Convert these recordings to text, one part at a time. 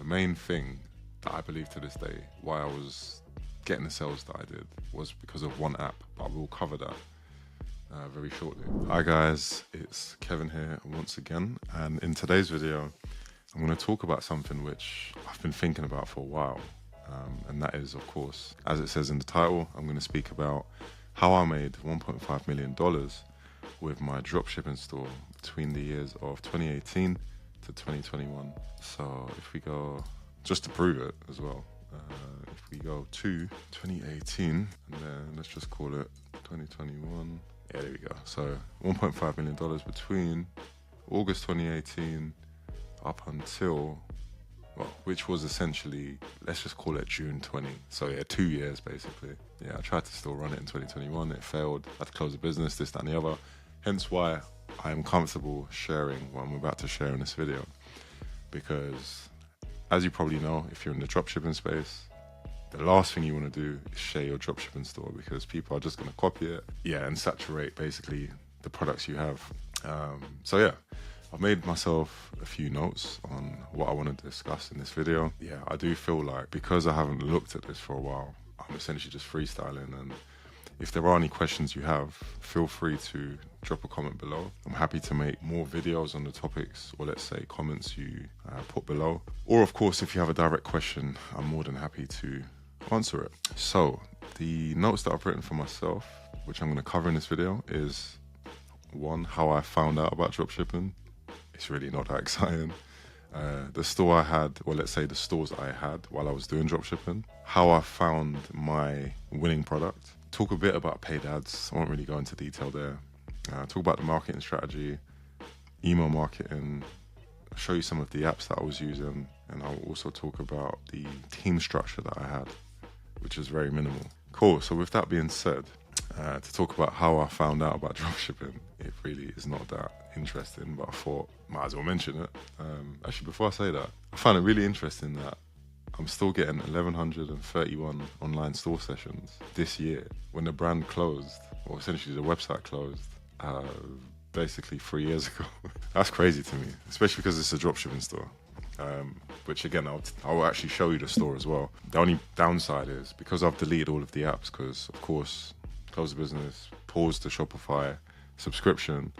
the main thing that I believe to this day why I was getting the sales that I did was because of one app, but we'll cover that very shortly. Hi guys, it's Kevin here once again, and in today's video I'm going to talk about something which I've been thinking about for a while, and that is, of course, as it says in the title, I'm going to speak about how I made $1.5 million with my dropshipping store between the years of 2018 to 2021. So if we go, just to prove it as well, if we go to 2018 and then let's just call it 2021. Yeah, there we go. So $1.5 million between August 2018 up until, well, which was essentially, let's just call it June 20. So yeah, 2 years basically. Yeah, I tried to still run it in 2021. It failed. I had to close the business, this, that, and the other. Hence why I am comfortable sharing what I'm about to share in this video. Because as you probably know, if you're in the dropshipping space, the last thing you want to do is share your dropshipping store, because people are just going to copy it, yeah, and saturate basically the products you have. So yeah, I've made myself a few notes on what I want to discuss in this video. Yeah, I do feel like because I haven't looked at this for a while, I'm essentially just freestyling, and if there are any questions you have, feel free to drop a comment below. I'm happy to make more videos on the topics, or let's say comments you put below. Or of course, if you have a direct question, I'm more than happy to answer it. So the notes that I've written for myself, which I'm going to cover in this video, is one, how I found out about dropshipping. It's really not that exciting. The store I had, or let's say the stores I had while I was doing dropshipping, how I found my winning product, talk a bit about paid ads. I won't really go into detail there. Talk about the marketing strategy, email marketing, show you some of the apps that I was using, and I'll also talk about the team structure that I had, which is very minimal. Cool, so with that being said, to talk about how I found out about dropshipping, it really is not that interesting, but I thought might as well mention it. Actually, before I say that, I found it really interesting that I'm still getting 1,131 online store sessions this year when the brand closed, or essentially the website closed, basically 3 years ago. That's crazy to me, especially because it's a dropshipping store. Which again, I'll actually show you the store as well. The only downside is because I've deleted all of the apps, because of course, close the business, paused the Shopify subscription,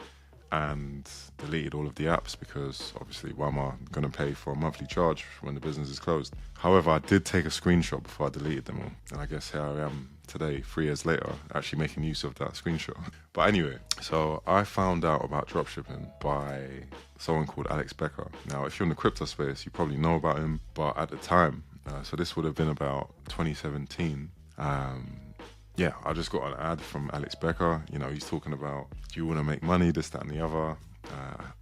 and deleted all of the apps, because obviously why am I going to pay for a monthly charge when the business is closed? However, I did take a screenshot before I deleted them all, and I guess here I am today, 3 years later, actually making use of that screenshot. But anyway, so I found out about dropshipping by someone called Alex Becker. Now, if you're in the crypto space, you probably know about him, but at the time, so this would have been about 2017, yeah, I just got an ad from Alex Becker. You know, he's talking about, do you want to make money, this, that, and the other.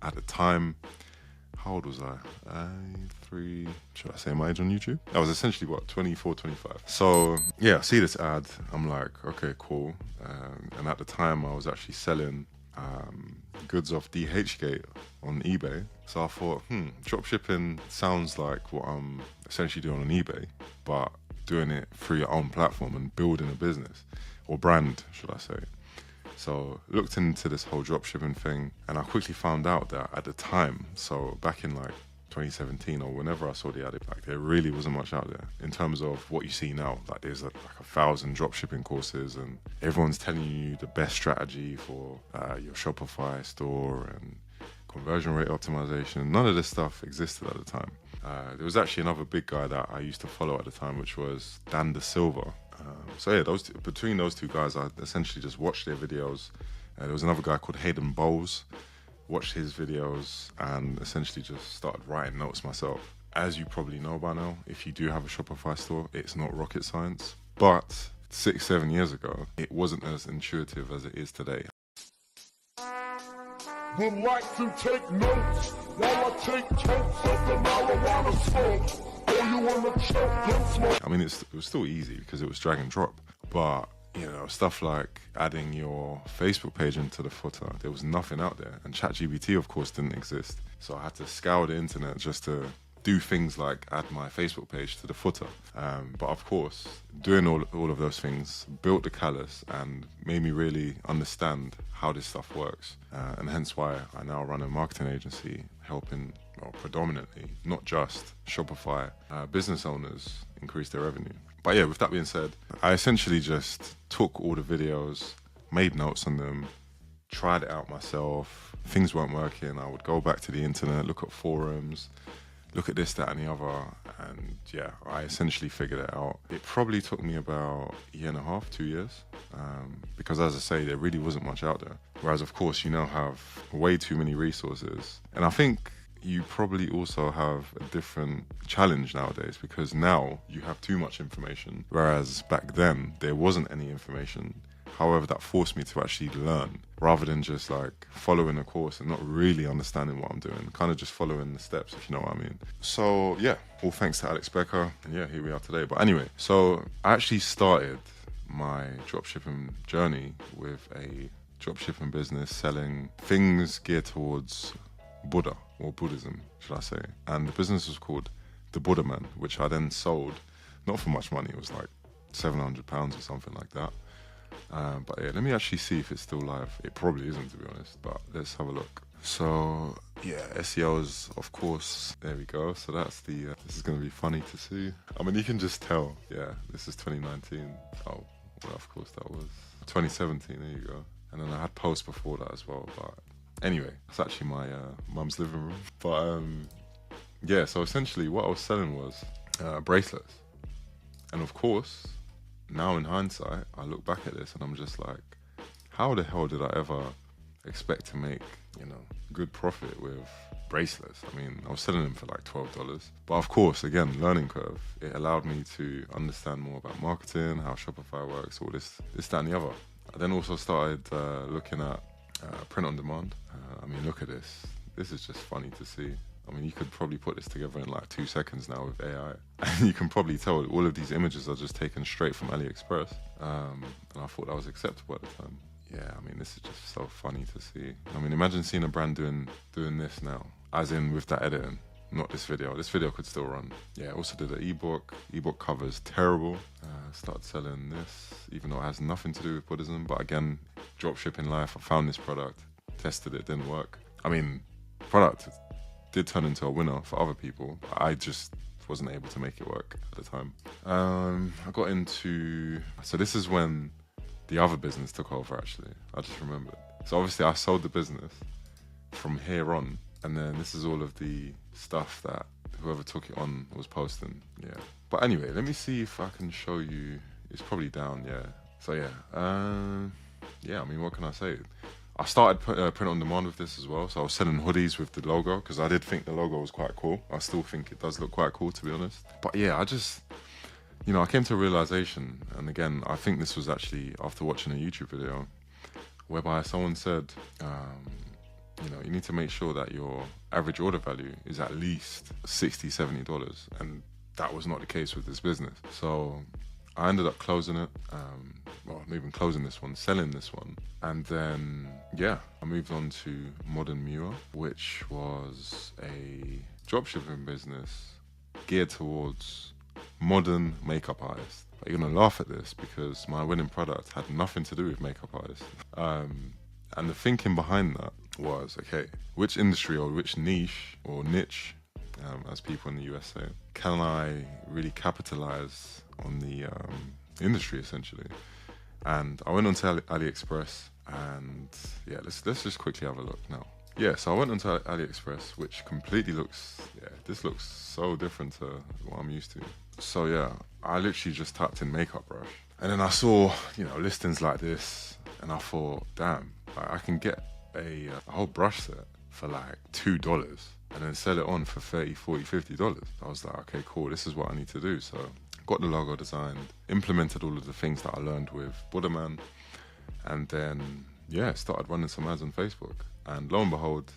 At the time, how old was I? Should I say my age on YouTube? I was essentially, what, 24, 25. So, yeah, I see this ad. I'm like, okay, cool. And at the time, I was actually selling goods off DHgate on eBay. So I thought, dropshipping sounds like what I'm essentially doing on eBay, but doing it through your own platform and building a business, or brand, should I say. So looked into this whole dropshipping thing, and I quickly found out that at the time, so back in like 2017 or whenever I saw the ad, like there really wasn't much out there in terms of what you see now. Like there's like 1,000 dropshipping courses, and everyone's telling you the best strategy for your Shopify store and conversion rate optimization. None of this stuff existed at the time. There was actually another big guy that I used to follow at the time, which was Dan Da Silva. So yeah, between those two guys, I essentially just watched their videos. There was another guy called Hayden Bowles, watched his videos, and essentially just started writing notes myself. As you probably know by now, if you do have a Shopify store, it's not rocket science. But 6-7 years ago, it wasn't as intuitive as it is today. Would like to take notes while I take totes of the marijuana smoke. Or you wanna choke and smoke? I mean, it was still easy because it was drag and drop, but you know, stuff like adding your Facebook page into the footer, there was nothing out there, and ChatGPT of course didn't exist, so I had to scour the internet just to do things like add my Facebook page to the footer. But of course, doing all of those things built the callus and made me really understand how this stuff works. And hence why I now run a marketing agency helping well, predominantly, not just Shopify, business owners increase their revenue. But yeah, with that being said, I essentially just took all the videos, made notes on them, tried it out myself. Things weren't working. I would go back to the internet, look at forums, look at this, that, and the other. And yeah, I essentially figured it out. It probably took me about a year and a half, 2 years. Because as I say, there really wasn't much out there. Whereas of course, you now have way too many resources. And I think you probably also have a different challenge nowadays, because now you have too much information. Whereas back then, there wasn't any information. However, that forced me to actually learn rather than just like following a course and not really understanding what I'm doing, kind of just following the steps, if you know what I mean. So yeah, all thanks to Alex Becker. And yeah, here we are today. But anyway, so I actually started my dropshipping journey with a dropshipping business selling things geared towards Buddha, or Buddhism, should I say. And the business was called The Buddha Man, which I then sold, not for much money, it was like £700 or something like that. But yeah, let me actually see if it's still live. It probably isn't, to be honest, but let's have a look. So yeah, SEOs, of course, there we go. So that's the, this is going to be funny to see. I mean, you can just tell, yeah, this is 2019. Oh, well, of course that was 2017, there you go. And then I had posts before that as well, but anyway, it's actually my mum's living room. But yeah, so essentially what I was selling was bracelets. And of course, now in hindsight, I look back at this and I'm just like, how the hell did I ever expect to make, you know, good profit with bracelets? I mean, I was selling them for like $12. But of course, again, learning curve, it allowed me to understand more about marketing, how Shopify works, all this, that and the other. I then also started looking at print on demand. I mean, look at this. This is just funny to see. I mean, you could probably put this together in like 2 seconds now with AI. And you can probably tell all of these images are just taken straight from AliExpress. And I thought that was acceptable at the time. Yeah, I mean, this is just so funny to see. I mean, imagine seeing a brand doing this now, as in with that editing, not this video. This video could still run. Yeah, I also did an ebook. Ebook covers terrible. Started selling this, even though it has nothing to do with Buddhism. But again, dropshipping life, I found this product, tested it, didn't work. I mean, product did turn into a winner for other people, but I just wasn't able to make it work at the time. I got into, so this is when the other business took over, actually. I just remembered. So obviously I sold the business from here on, and then this is all of the stuff that whoever took it on was posting. Yeah. But anyway, let me see if I can show you. It's probably down, yeah. So yeah, I mean, what can I say? I started print on demand with this as well. So I was selling hoodies with the logo because I did think the logo was quite cool. I still think it does look quite cool, to be honest. But yeah, I just, you know, I came to a realization, and again, I think this was actually after watching a YouTube video whereby someone said, you know, you need to make sure that your average order value is at least $60, $70. And that was not the case with this business. So I ended up closing it, well, not even closing this one, selling this one. And then, yeah, I moved on to Modern Muir, which was a dropshipping business geared towards modern makeup artists. But you're gonna laugh at this because my winning product had nothing to do with makeup artists. And the thinking behind that was, okay, which industry or which niche or niche, as people in the US say, can I really capitalize on the industry, essentially? And I went onto AliExpress, and yeah, let's just quickly have a look now. Yeah, so I went onto AliExpress, which completely looks, yeah, this looks so different to what I'm used to. So yeah, I literally just typed in makeup brush, and then I saw, you know, listings like this, and I thought, damn, I can get a whole brush set for like $2 and then sell it on for $30, $40, $50. I was like, okay, cool, this is what I need to do. So got the logo designed, implemented all of the things that I learned with Buddha Man, and then, yeah, started running some ads on Facebook. And lo and behold,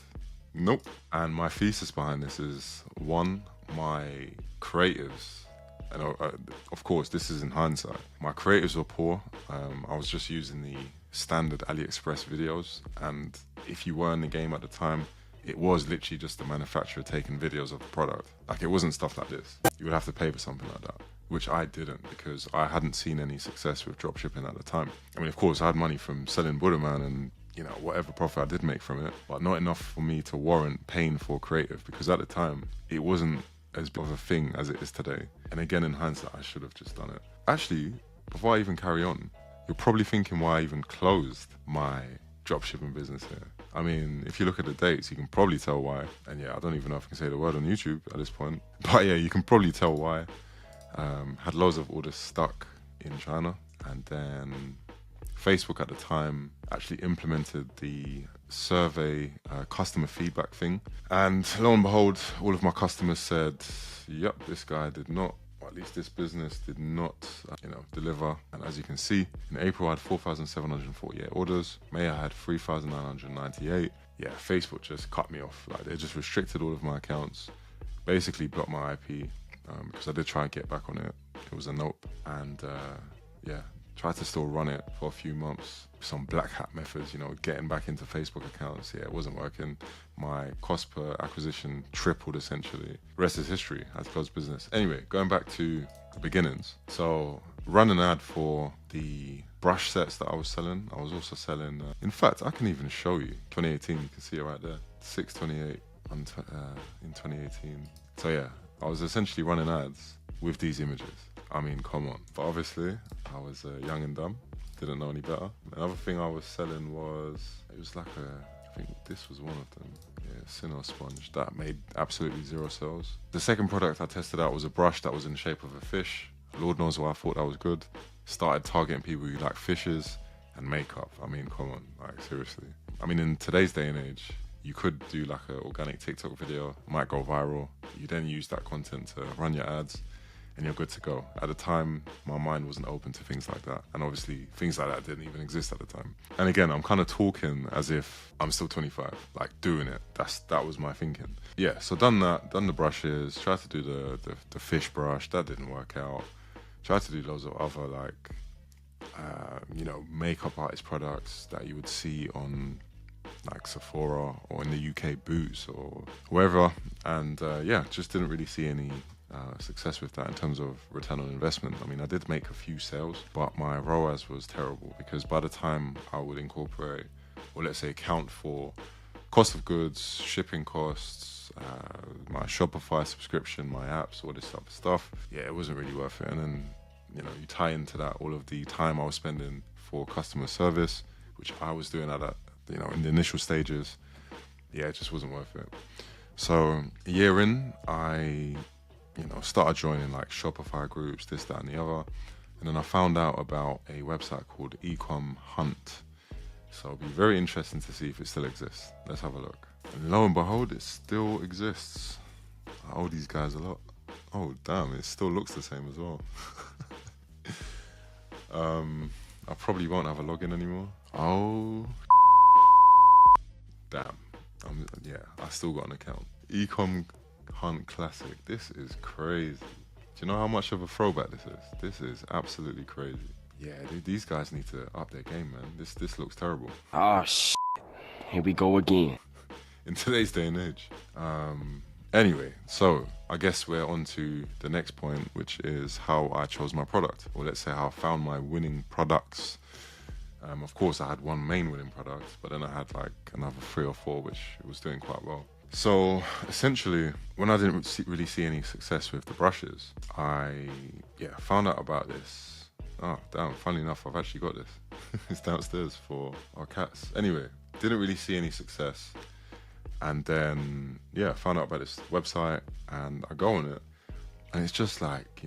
nope. And my thesis behind this is, one, my creatives, and of course, this is in hindsight, my creatives were poor. I was just using the standard AliExpress videos, and if you were in the game at the time, it was literally just the manufacturer taking videos of the product. Like, it wasn't stuff like this. You would have to pay for something like that, which I didn't, because I hadn't seen any success with dropshipping at the time. I mean, of course, I had money from selling Buddha Man and whatever profit I did make from it, but not enough for me to warrant paying for creative, because at the time it wasn't as big of a thing as it is today. And again, in hindsight, I should have just done it. Actually, before I even carry on, you're probably thinking why I even closed my dropshipping business here. I mean, if you look at the dates, you can probably tell why. And yeah, I don't even know if I can say the word on YouTube at this point, but yeah, you can probably tell why. Had loads of orders stuck in China, and then Facebook at the time actually implemented the survey customer feedback thing. And lo and behold, all of my customers said, yep, this guy did not, or at least this business did not, deliver. And as you can see, in April I had 4,748 orders. May I had 3,998. Yeah, Facebook just cut me off. Like, they just restricted all of my accounts, basically blocked my IP, because I did try and get back on it. It was a nope. And tried to still run it for a few months. Some black hat methods, getting back into Facebook accounts. Yeah, it wasn't working. My cost per acquisition tripled essentially. The rest is history. I had closed business. Anyway, going back to the beginnings. So run an ad for the brush sets that I was selling. I was also selling, in fact, I can even show you. 2018, you can see it right there. 628 in 2018. So yeah, I was essentially running ads with these images. I mean, come on. But obviously, I was young and dumb, didn't know any better. Another thing I was selling it was like I think this was one of them. Yeah, Sinnoh sponge. That made absolutely zero sales. The second product I tested out was a brush that was in the shape of a fish. Lord knows why I thought that was good. Started targeting people who like fishes and makeup. I mean, come on, like seriously. I mean, in today's day and age, you could do like an organic TikTok video, might go viral. You then use that content to run your ads, and you're good to go. At the time, my mind wasn't open to things like that. And obviously, things like that didn't even exist at the time. And again, I'm kind of talking as if I'm still 25, like doing it. That was my thinking. Yeah, so done that, done the brushes, tried to do the fish brush, that didn't work out. Tried to do loads of other makeup artist products that you would see on like Sephora or in the UK Boots or wherever. And just didn't really see any success with that in terms of return on investment. I mean, I did make a few sales, but my ROAS was terrible, because by the time I would incorporate, or let's say account for cost of goods, shipping costs, my Shopify subscription, my apps, all this type of stuff, yeah, it wasn't really worth it. And then, you tie into that all of the time I was spending for customer service, which I was doing at that, in the initial stages. Yeah, it just wasn't worth it. So a year in, I started joining like Shopify groups, this, that, and the other. And then I found out about a website called Ecom Hunt. So it'll be very interesting to see if it still exists. Let's have a look. And lo and behold, it still exists. I owe these guys a lot. Oh, damn, it still looks the same as well. I probably won't have a login anymore. Oh, damn. I still got an account. Ecom Hunt Classic. This is crazy. Do you know how much of a throwback this is? This is absolutely crazy. Yeah, these guys need to up their game, man. This looks terrible. Oh, here we go again. In today's day and age. Anyway, so I guess we're on to the next point, which is how I chose my product, or let's say how I found my winning products. Of course, I had one main winning product, but then I had like another 3 or 4, which was doing quite well. So essentially, when I didn't really see any success with the brushes, I found out about this. Oh, damn, funny enough, I've actually got this. It's downstairs for our cats. Anyway, didn't really see any success. And then, found out about this website, and I go on it, and it's just like,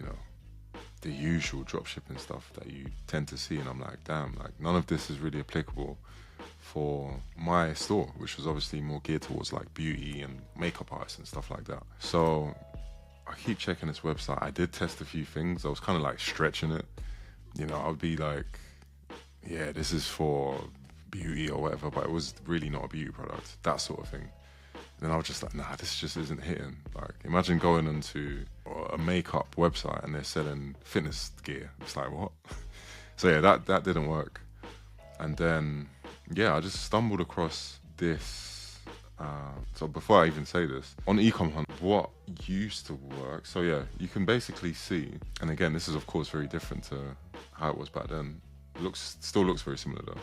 the usual dropshipping stuff that you tend to see. And I'm like, damn, like none of this is really applicable for my store, which was obviously more geared towards like beauty and makeup artists and stuff like that. So I keep checking this website. I did test a few things. I was kind of like stretching it. I would be like, yeah, this is for beauty or whatever, but it was really not a beauty product, that sort of thing. And then I was just like, nah, this just isn't hitting. Like, imagine going into a makeup website and they're selling fitness gear. It's like, what? So yeah, that didn't work. And then, I just stumbled across this. So before I even say this, on Ecom Hunt, what used to work. So yeah, you can basically see, and again, this is of course very different to how it was back then. Still looks very similar though.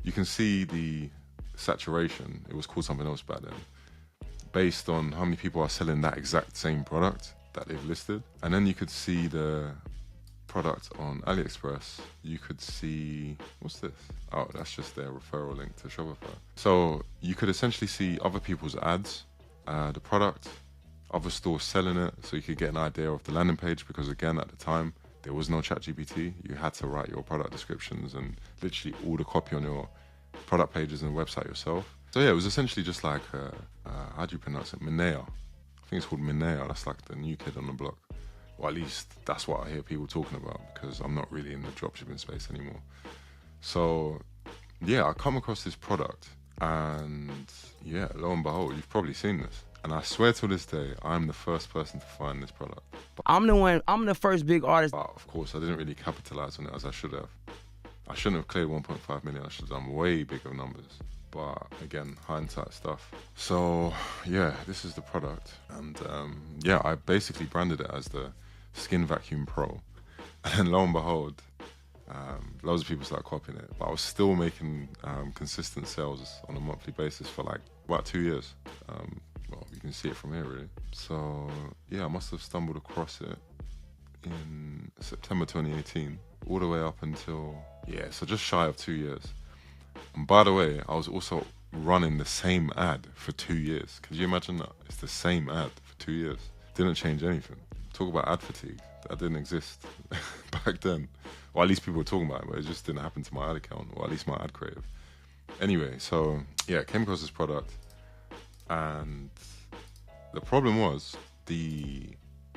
you can see the saturation. It was called something else back then, based on how many people are selling that exact same product that they've listed. And then you could see the product on AliExpress. You could see, what's this? Oh, that's just their referral link to Shopify. So you could essentially see other people's ads, the product, other stores selling it, so you could get an idea of the landing page, because again, at the time, there was no ChatGPT. You had to write your product descriptions and literally all the copy on your product pages and website yourself. So yeah, it was essentially just like, how do you pronounce it? Minea. I think it's called Minea. That's like the new kid on the block. Or at least that's what I hear people talking about, because I'm not really in the dropshipping space anymore. So yeah, I come across this product and yeah, lo and behold, you've probably seen this. And I swear to this day, I'm the first person to find this product. I'm the first big artist. But of course, I didn't really capitalize on it as I should have. I shouldn't have cleared 1.5 million. I should have done way bigger numbers. But again, hindsight stuff. So yeah, this is the product. And yeah, I basically branded it as the Skin Vacuum Pro. And lo and behold, loads of people started copying it. But I was still making consistent sales on a monthly basis for like about 2 years. Well, you can see it from here, really. So yeah, I must have stumbled across it in September 2018, all the way up until, yeah, so just shy of 2 years. And by the way, I was also running the same ad for 2 years. Could you imagine that? It's the same ad for 2 years. Didn't change anything. Talk about ad fatigue. That didn't exist back then. Or at least people were talking about it, but it just didn't happen to my ad account, or at least my ad creative. Anyway, so yeah, came across this product. And the problem was, the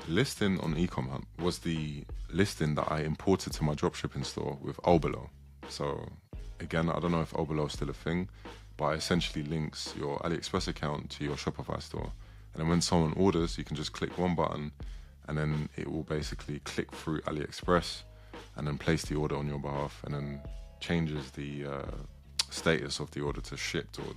listing on Ecom Hunt was the listing that I imported to my dropshipping store with Oberlo. So again, I don't know if Oberlo is still a thing, but it essentially links your AliExpress account to your Shopify store. And then when someone orders, you can just click one button and then it will basically click through AliExpress and then place the order on your behalf, and then changes the status of the order to shipped or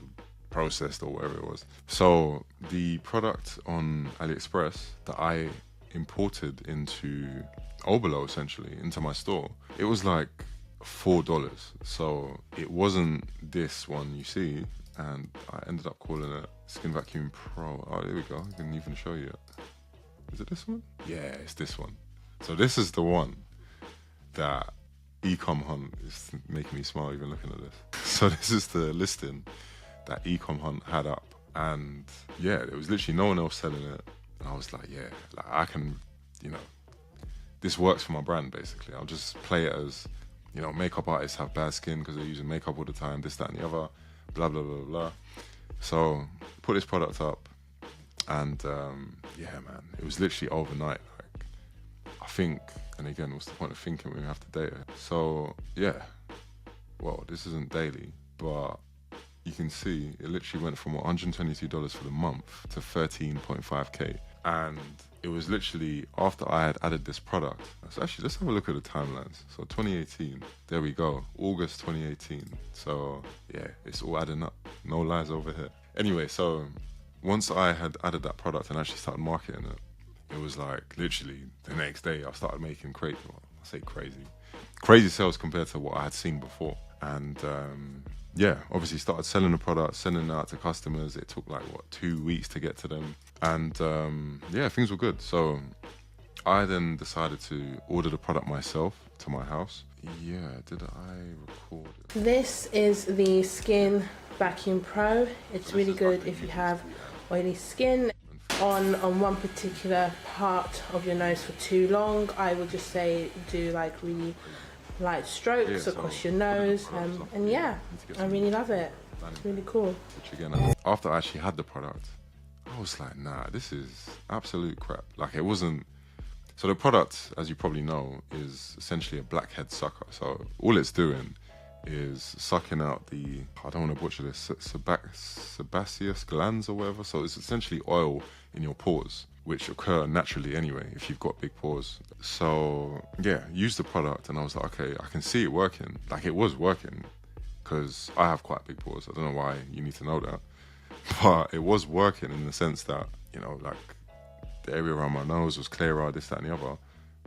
processed or whatever it was. So the product on AliExpress that I imported into Oberlo, essentially, into my store, it was like $4. So it wasn't this one you see, and I ended up calling it Skin Vacuum Pro. Oh, there we go. I can even show you it. Is it this one? Yeah, it's this one. So this is the one that Ecom Hunt is making me smile even looking at this. So this is the listing that Ecom Hunt had up, and yeah, there was literally no one else selling it. And I was like, yeah, like I can, you know, this works for my brand basically. I'll just play it as, you know, makeup artists have bad skin because they're using makeup all the time, this, that, and the other, blah, blah, blah, blah. So put this product up, and yeah, man, it was literally overnight. Like, I think, and again, what's the point of thinking when we have to data? So yeah, well, this isn't daily, but you can see it literally went from $122 for the month to 13.5K. And it was literally after I had added this product. So actually, let's have a look at the timelines. So 2018, there we go, August 2018. So yeah, it's all adding up. No lies over here. Anyway, so once I had added that product and actually started marketing it, it was like literally the next day I started making crazy, well, I say crazy sales compared to what I had seen before. And yeah, obviously started selling the product, sending it out to customers. It took like, 2 weeks to get to them. And yeah, things were good. So I then decided to order the product myself to my house. Yeah, did I record it? This is the Skin Vacuum Pro. It's really good if you have oily skin on one particular part of your nose for too long. I would just say do like really light strokes across your nose, and yeah, I really love it. It's really cool. Which again, after I actually had the product, I was like, nah, this is absolute crap. Like, it wasn't. So the product, as you probably know, is essentially a blackhead sucker. So all it's doing is sucking out the, I don't want to butcher this, sebaceous glands or whatever. So it's essentially oil in your pores, which occur naturally anyway if you've got big pores. So yeah, use the product, and I was like, okay, I can see it working. Like, it was working, because I have quite big pores. I don't know why you need to know that, but it was working in the sense that, you know, like the area around my nose was clearer, this, that, and the other.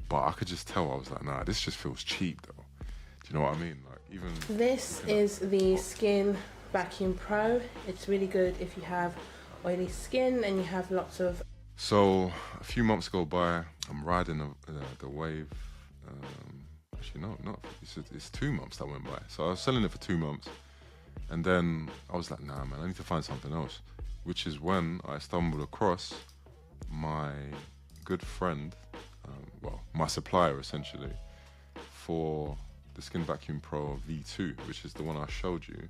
But I could just tell, I was like, nah, this just feels cheap though. Do you know what I mean? Like, even... This is the Skin Vacuum Pro. It's really good if you have oily skin and you have lots of... So a few months go by, I'm riding the wave. Actually, no, it's 2 months that went by. So I was selling it for 2 months. And then I was like, nah, man, I need to find something else. Which is when I stumbled across my good friend, well, my supplier essentially, for the Skin Vacuum Pro V2, which is the one I showed you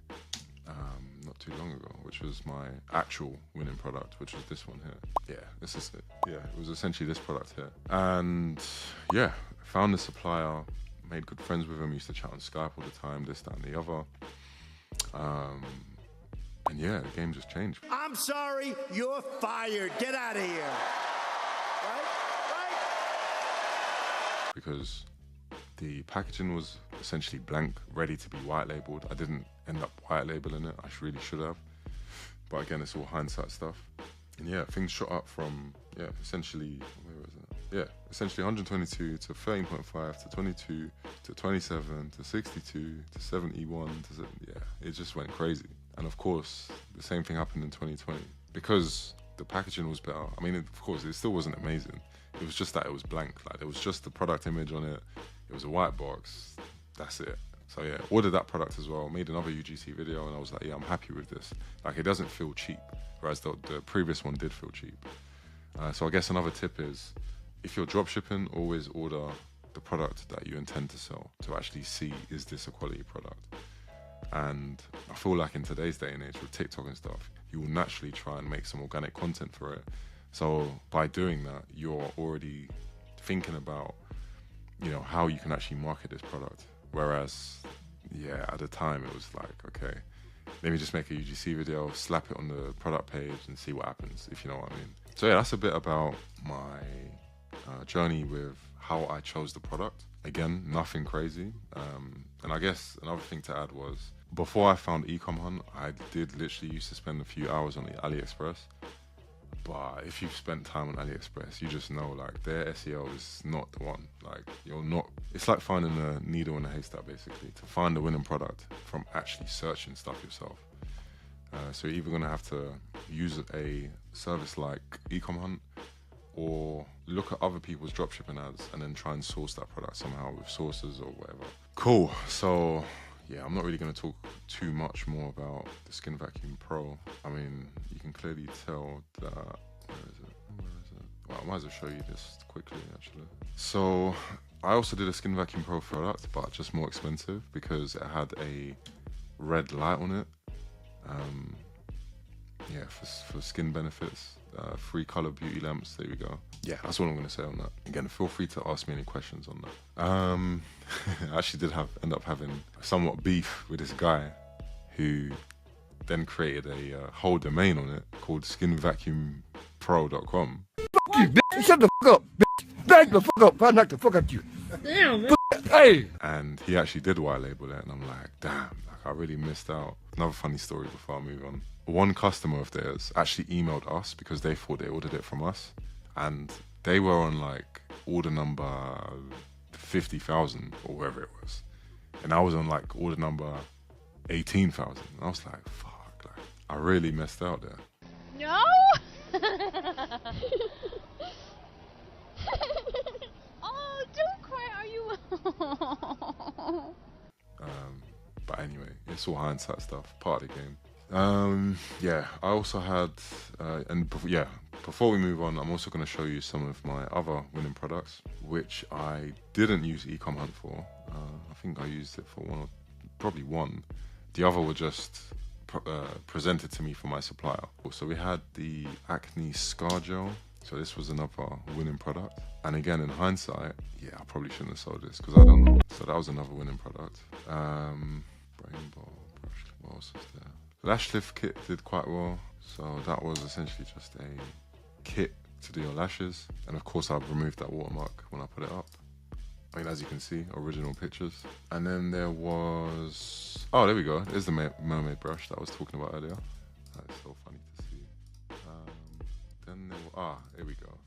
not too long ago, which was my actual winning product, which was this one here. Yeah, this is it. Yeah, it was essentially this product here. And yeah, found the supplier, made good friends with him, used to chat on Skype all the time, this, that, and the other. And yeah, the game just changed. I'm sorry, you're fired. Get out of here. Right? Because the packaging was essentially blank, ready to be white labeled. I didn't end up white labeling it. I really should have. But again, it's all hindsight stuff. And yeah, things shot up from, essentially, where was it? Yeah, essentially 122 to 13.5 to 22 to 27 to 62 to 71 to, it just went crazy. And of course, the same thing happened in 2020. Because the packaging was better. I mean, of course, it still wasn't amazing. It was just that it was blank. Like, there was just the product image on it. It was a white box. That's it. So yeah, ordered that product as well. Made another UGC video, and I was like, yeah, I'm happy with this. Like, it doesn't feel cheap, whereas the previous one did feel cheap. So I guess another tip is, if you're dropshipping, always order the product that you intend to sell to actually see, is this a quality product? And I feel like in today's day and age with TikTok and stuff, you will naturally try and make some organic content for it. So by doing that, you're already thinking about, how you can actually market this product. Whereas, at the time it was like, okay, let me just make a UGC video, slap it on the product page and see what happens, if you know what I mean. So yeah, that's a bit about my journey with how I chose the product. Again, nothing crazy. And I guess another thing to add was, before I found Ecom Hunt, I did literally used to spend a few hours on the AliExpress. But if you've spent time on AliExpress, you just know, like, their SEO is not the one. Like, it's like finding a needle in a haystack, basically, to find the winning product from actually searching stuff yourself. So you're either going to have to use a service like Ecom Hunt, or look at other people's dropshipping ads and then try and source that product somehow with sources or whatever. Cool. So yeah, I'm not really going to talk too much more about the Skin Vacuum Pro. I mean, you can clearly tell that... Where is it? Well, I might as well show you this quickly, actually. So I also did a Skin Vacuum Pro product, but just more expensive because it had a red light on it. For skin benefits. 3 color beauty lamps, there we go. Yeah, that's all I'm going to say on that. Again, feel free to ask me any questions on that. I actually did end up having somewhat beef with this guy who then created a whole domain on it called skinvacuumpro.com. Fuck you, bitch. Shut the fuck up, bitch. Back the fuck up. If I knock the fuck out you. Damn, man. Hey. And he actually did white label it, and I'm like, damn, I really missed out. Another funny story before I move on. One customer of theirs actually emailed us because they thought they ordered it from us, and they were on like order number 50,000 or wherever it was, and I was on like order number 18,000. I was like, fuck, like, I really messed out there. No. Oh, don't cry. Are you? But anyway, it's all hindsight stuff, part of the game. I also had, before we move on, I'm also going to show you some of my other winning products, which I didn't use Ecom Hunt for. I think I used it for probably one. The other were just presented to me from my supplier. So we had the Acne Scar Gel. So this was another winning product. And again, in hindsight, I probably shouldn't have sold this because I don't know. So that was another winning product. Brain Ball, brush, what else was there? Lash lift kit did quite well. So that was essentially just a kit to do your lashes. And of course, I've removed that watermark when I put it up. I mean, as you can see, original pictures. And then there was, there we go. There's the mermaid brush that I was talking about earlier. That is so funny to see. Then there were, here we go.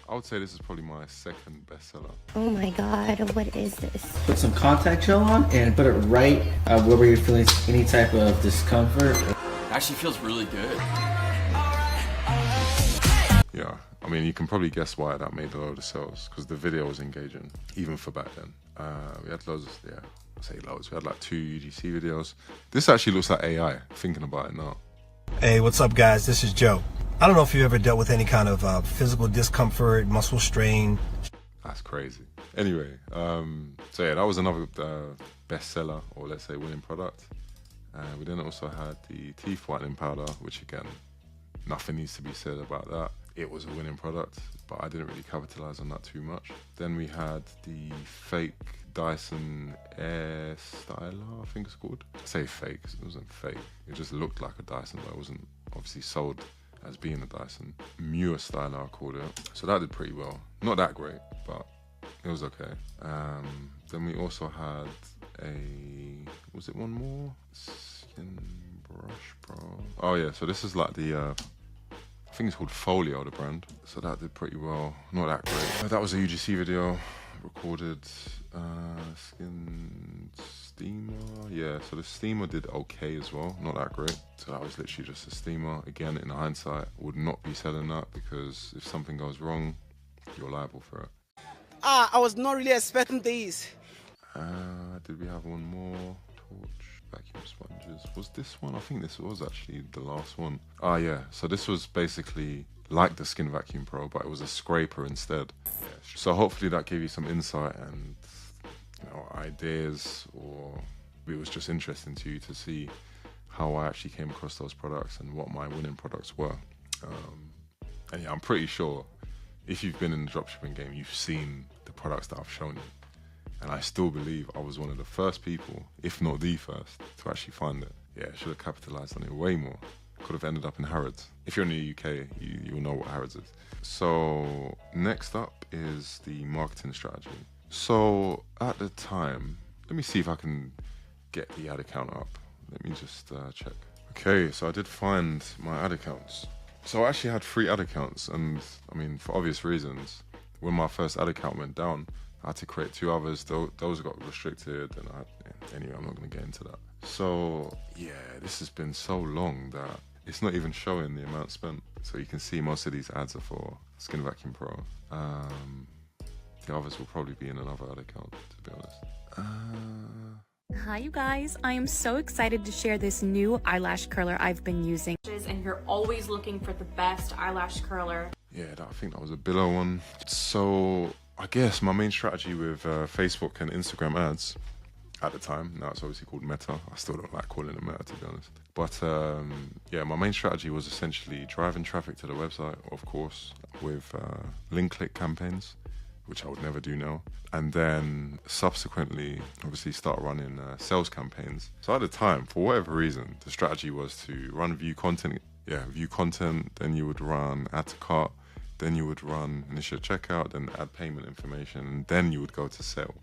I would say this is probably my second bestseller. Oh my god, what is this? Put some contact gel on and put it right wherever you're feeling any type of discomfort. It actually feels really good. Yeah, I mean, you can probably guess why that made a load of sales, because the video was engaging, even for back then. We had loads of, I say loads, we had like 2 UGC videos. This actually looks like AI, thinking about it now. Hey, what's up guys? This is Joe. I don't know if you ever dealt with any kind of physical discomfort, muscle strain. That's crazy. Anyway, so yeah, that was another bestseller, or let's say winning product. We then also had the teeth whitening powder, which again, nothing needs to be said about that. It was a winning product, but I didn't really capitalize on that too much. Then we had the fake Dyson Air Styler, I think it's called. I say fake, it wasn't fake. It just looked like a Dyson, but it wasn't obviously sold as being a Dyson. Muir Styler, I called it. So that did pretty well. Not that great, but it was okay. Then we also had was it one more? Skin brush, bro. Oh yeah, so this is like the, I think it's called Folio, the brand. So that did pretty well. Not that great. That was a UGC video. Recorded skin steamer. Yeah, so the steamer did okay as well. Not that great. So that was literally just a steamer. Again, in hindsight, would not be selling that, because if something goes wrong, you're liable for it. I was not really expecting these. Did we have one more? Torch vacuum sponges. Was this one? I think this was actually the last one. Ah, yeah. So this was basically like the Skin Vacuum Pro, but it was a scraper instead. So hopefully that gave you some insight and, you know, ideas, or it was just interesting to you to see how I actually came across those products and what my winning products were. And yeah, I'm pretty sure if you've been in the dropshipping game, you've seen the products that I've shown you. And I still believe I was one of the first people, if not the first, to actually find it. Yeah, I should have capitalized on it way more. Could have ended up in Harrods. If you're in the UK, you'll know what Harrods is. So next up is the marketing strategy. So at the time, let me see if I can get the ad account up. Let me just check. Okay, so I did find my ad accounts. So I actually had 3 ad accounts, and I mean, for obvious reasons, when my first ad account went down, I had to create 2 others. Those got restricted, and anyway, I'm not going to get into that. So yeah, this has been so long that it's not even showing the amount spent. So you can see most of these ads are for Skin Vacuum Pro. The others will probably be in another ad account, to be honest. Hi you guys, I am so excited to share this new eyelash curler I've been using. And you're always looking for the best eyelash curler. Yeah, I think that was a Billow one. So I guess my main strategy with Facebook and Instagram ads at the time, now it's obviously called Meta. I still don't like calling it Meta, to be honest. But yeah, my main strategy was essentially driving traffic to the website, of course, with link click campaigns, which I would never do now. And then subsequently, obviously start running sales campaigns. So at the time, for whatever reason, the strategy was to run view content. Yeah, view content, then you would run add to cart, then you would run initial checkout, then add payment information, and then you would go to sale.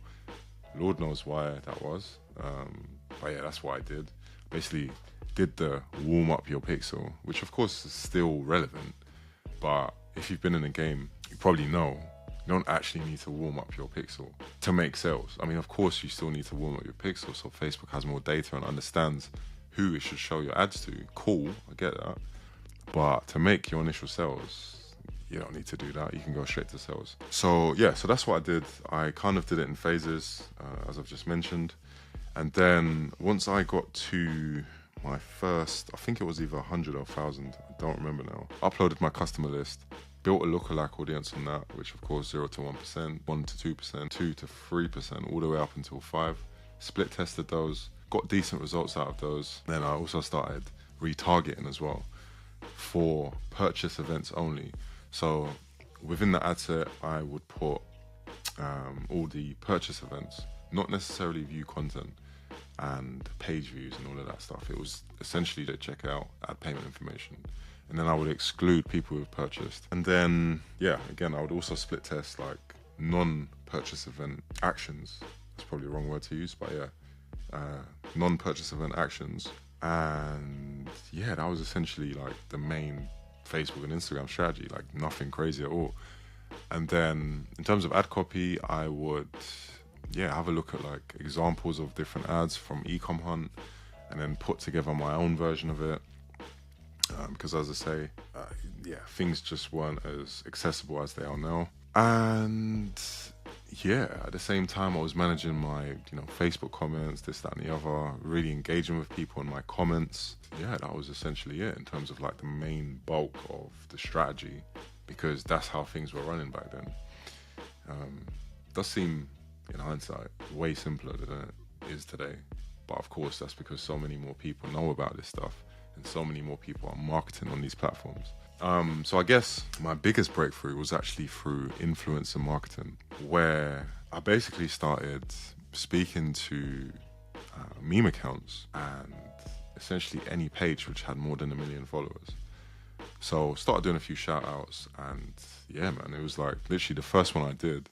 Lord knows why that was. But yeah, that's what I did. Basically did the warm up your pixel, which of course is still relevant. But if you've been in the game, you probably know you don't actually need to warm up your pixel to make sales. I mean, of course you still need to warm up your pixel so Facebook has more data and understands who it should show your ads to. Cool, I get that. But to make your initial sales, you don't need to do that. You can go straight to sales. So yeah, so that's what I did. I kind of did it in phases, as I've just mentioned. And then once I got to my first, I think it was either 100 or 1,000, I don't remember now. Uploaded my customer list, built a lookalike audience on that, which of course 0 to 1%, 1 to 2%, 2 to 3%, all the way up until 5. Split tested those, got decent results out of those. Then I also started retargeting as well for purchase events only. So within the ad set, I would put all the purchase events, not necessarily view content and page views and all of that stuff. It was essentially to check out, add payment information. And then I would exclude people who've purchased. And then, yeah, again, I would also split test like non-purchase event actions. That's probably the wrong word to use, but yeah, non-purchase event actions. And yeah, that was essentially like the main Facebook and Instagram strategy, like nothing crazy at all. And then in terms of ad copy, I would, have a look at like examples of different ads from Ecom Hunt and then put together my own version of it. Because as I say, things just weren't as accessible as they are now. And at the same time, I was managing my, Facebook comments, this, that, and the other, really engaging with people in my comments. Yeah, that was essentially it in terms of like the main bulk of the strategy, because that's how things were running back then. Does seem, in hindsight, way simpler than it is today. But of course, that's because so many more people know about this stuff and so many more people are marketing on these platforms. So I guess my biggest breakthrough was actually through influencer marketing, where I basically started speaking to meme accounts and essentially any page which had more than 1 million followers. So started doing a few shout outs, and it was like literally the first one I did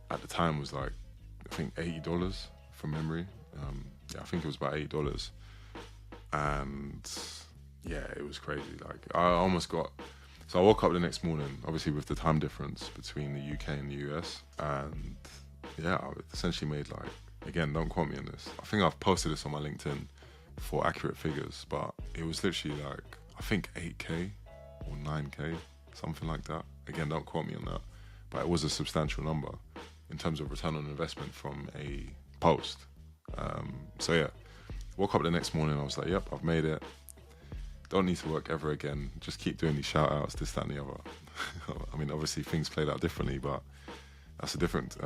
at the time was like, I think $80 from memory. I think it was about $80. And it was crazy. Like I almost got, so I woke up the next morning, obviously with the time difference between the UK and the US. And I essentially made like, again, don't quote me on this, I think I've posted this on my LinkedIn for accurate figures, but it was literally like, I think 8K or 9K, something like that. Again, don't quote me on that, but it was a substantial number in terms of return on investment from a post. Woke up the next morning, I was like, yep, I've made it. Don't need to work ever again. Just keep doing these shout outs, this, that, and the other. I mean, obviously things played out differently, but that's a different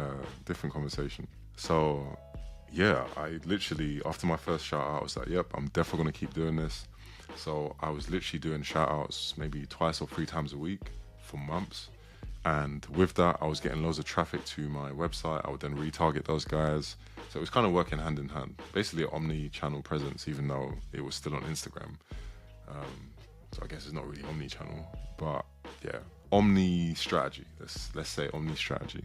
conversation. So I literally, after my first shout out, I was like, yep, I'm definitely gonna keep doing this. So I was literally doing shout outs maybe 2 or 3 times a week for months. And with that, I was getting loads of traffic to my website. I would then retarget those guys. So it was kind of working hand in hand. Basically an omni-channel presence, even though it was still on Instagram. So I guess it's not really omni-channel, but omni strategy. Let's say omni strategy.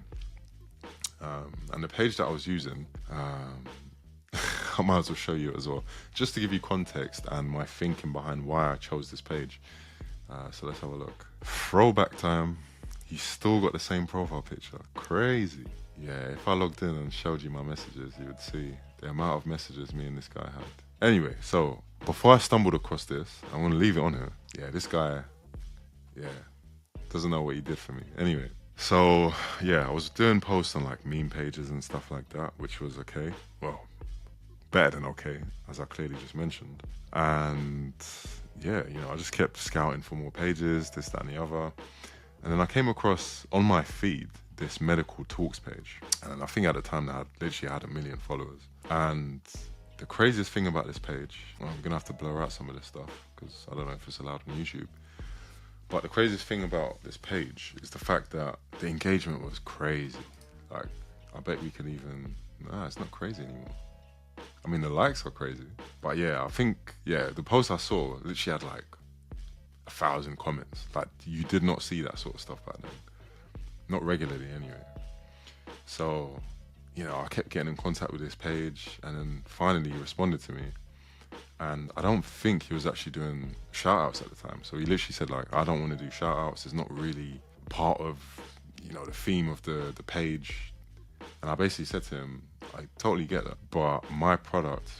And the page that I was using, I might as well show you it as well, just to give you context and my thinking behind why I chose this page. So let's have a look. Throwback time. You still got the same profile picture. Crazy. Yeah, if I logged in and showed you my messages, you would see the amount of messages me and this guy had. Anyway, so before I stumbled across this, I'm going to leave it on here. Yeah, this guy, doesn't know what he did for me. Anyway, so I was doing posts on like meme pages and stuff like that, which was okay. Well, better than okay, as I clearly just mentioned. And I just kept scouting for more pages, this, that, and the other. And then I came across on my feed this medical talks page. And I think at the time that I literally had 1 million followers. And the craziest thing about this page, well, I'm gonna have to blur out some of this stuff because I don't know if it's allowed on YouTube. But the craziest thing about this page is the fact that the engagement was crazy. Like, I bet we can even, it's not crazy anymore. I mean, the likes are crazy. But I think, the post I saw literally had like 1,000 comments. Like, you did not see that sort of stuff back then. Not regularly anyway. So, I kept getting in contact with this page, and then finally he responded to me. And I don't think he was actually doing shout outs at the time. So he literally said like, I don't want to do shout outs. It's not really part of, the theme of the page. And I basically said to him, I totally get that, but my product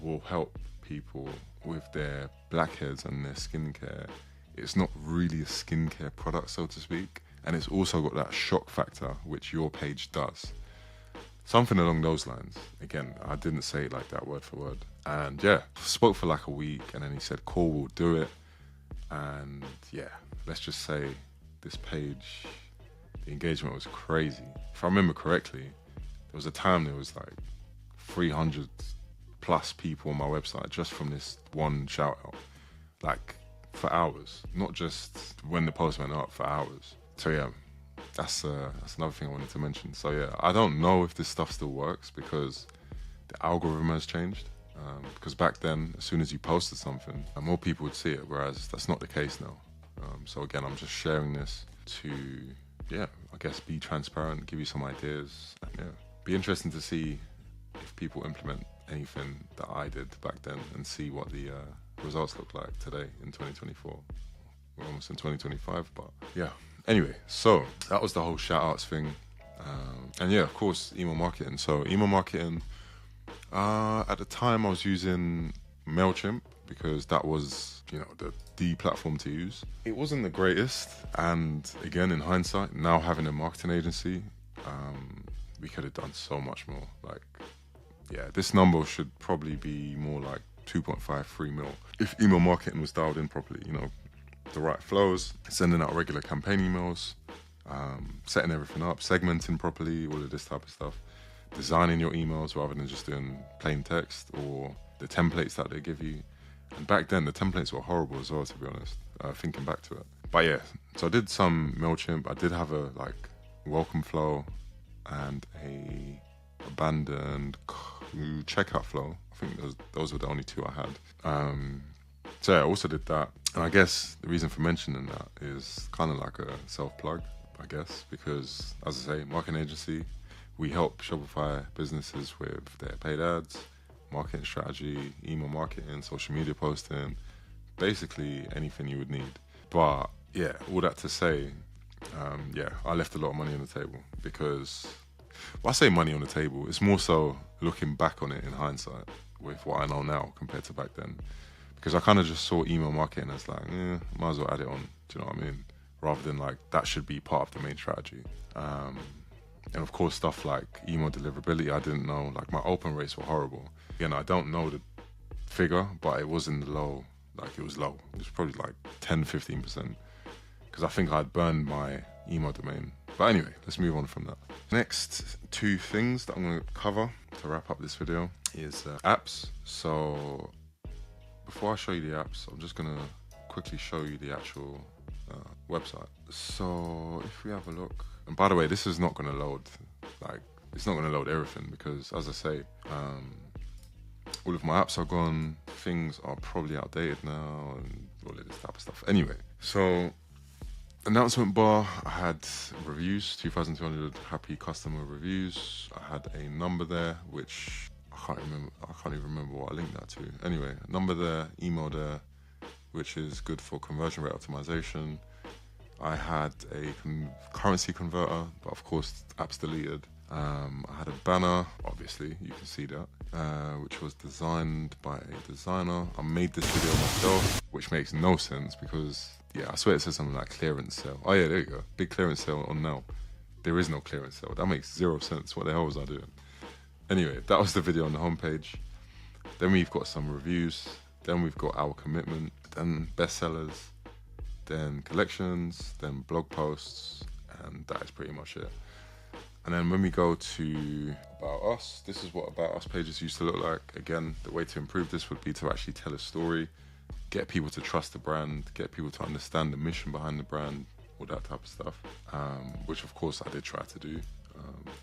will help people with their blackheads and their skincare. It's not really a skincare product, so to speak. And it's also got that shock factor, which your page does. Something along those lines. Again, I didn't say it like that word for word. And spoke for like a week, and then he said, cool, we'll do it. And let's just say this page, the engagement was crazy. If I remember correctly, there was a time there was like 300 plus people on my website just from this one shout out. Like for hours, not just when the post went up, for hours. So that's another thing I wanted to mention. So I don't know if this stuff still works because the algorithm has changed. Because back then, as soon as you posted something, more people would see it, whereas that's not the case now. So again, I'm just sharing this to, I guess be transparent, give you some ideas, and be interesting to see if people implement anything that I did back then and see what the results look like today in 2024. We're almost in 2025, but Anyway, so that was the whole shout outs thing. And yeah, of course, email marketing. So email marketing, at the time I was using MailChimp because that was, you know, the platform to use. It wasn't the greatest. And again, in hindsight, now having a marketing agency, we could have done so much more. Like, yeah, this number should probably be more like 2.5-3 mil if email marketing was dialed in properly, you know, the right flows, sending out regular campaign emails, setting everything up, segmenting properly, all of this type of stuff, designing your emails rather than just doing plain text or the templates that they give you. And back then the templates were horrible as well, to be honest, thinking back to it. But yeah, so I did some MailChimp. I did have a like welcome flow and a abandoned checkout flow. I think those were the only two I had. So yeah, I also did that. And I guess the reason for mentioning that is kind of like a self-plug, I guess, because as I say, marketing agency, we help Shopify businesses with their paid ads, marketing strategy, email marketing, social media posting, basically anything you would need. But yeah, all that to say, yeah, I left a lot of money on the table because, well, I say money on the table, it's more so looking back on it in hindsight with what I know now compared to back then. Because I kind of just saw email marketing as like, might as well add it on, do you know what I mean? Rather than like, that should be part of the main strategy. And of course, stuff like email deliverability, I didn't know, like my open rates were horrible. Again, I don't know the figure, but it was in the low, like it was low. It was probably like 10-15%. Because I think I'd burned my email domain. But anyway, let's move on from that. Next two things that I'm going to cover to wrap up this video is apps. So before I show you the apps, I'm just going to quickly show you the actual website. So if we have a look, and by the way, this is not going to load, like, it's not going to load everything because, as I say, all of my apps are gone, things are probably outdated now, and all of this type of stuff. Anyway, so announcement bar, I had reviews, 2,200 happy customer reviews. I had a number there, which I can't even remember what I linked that to. Anyway, a number there, email there, which is good for conversion rate optimization. I had a currency converter, but of course, app's deleted. I had a banner, obviously, you can see that, which was designed by a designer. I made this video myself, which makes no sense because, yeah, I swear it says something like clearance sale. Oh yeah, there you go. Big clearance sale on now. There is no clearance sale. That makes zero sense. What the hell was I doing? Anyway, that was the video on the homepage. Then we've got some reviews. Then we've got our commitment. Then bestsellers. Then collections. Then blog posts. And that is pretty much it. And then when we go to About Us, this is what About Us pages used to look like. Again, the way to improve this would be to actually tell a story, get people to trust the brand, get people to understand the mission behind the brand, all that type of stuff, which of course I did try to do.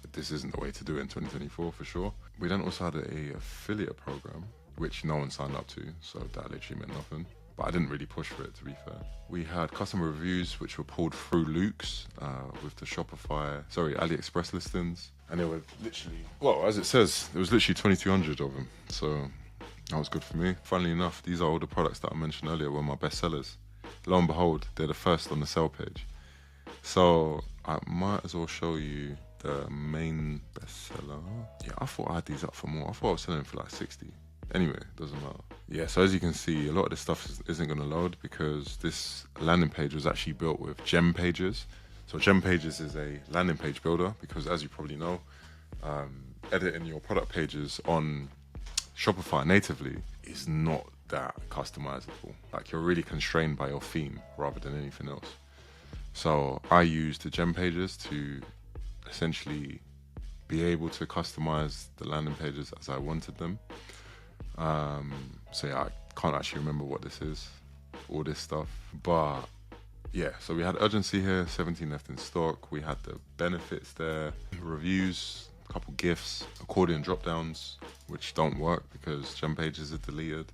But this isn't the way to do it in 2024 for sure. We then also had a affiliate program, which no one signed up to, so that literally meant nothing. But I didn't really push for it, to be fair. We had customer reviews, which were pulled through Luke's with the AliExpress listings. And they were literally, well, as it says, there was literally 2,200 of them. So that was good for me. Funnily enough, these are all the products that I mentioned earlier were my best sellers. Lo and behold, they're the first on the sale page. So I might as well show you the main bestseller. Yeah, I thought I had these up for more. I thought I was selling them for like 60. Anyway, doesn't matter. Yeah, so as you can see, a lot of this stuff isn't going to load because this landing page was actually built with Gem Pages. So Gem Pages is a landing page builder because, as you probably know, editing your product pages on Shopify natively is not that customizable. Like, you're really constrained by your theme rather than anything else. So I used the Gem Pages to essentially be able to customize the landing pages as I wanted them. So yeah, I can't actually remember what this is, all this stuff, but yeah, so we had urgency here, 17 left in stock. We had the benefits there, reviews, a couple gifts, accordion drop downs, which don't work because Gem Pages are deleted.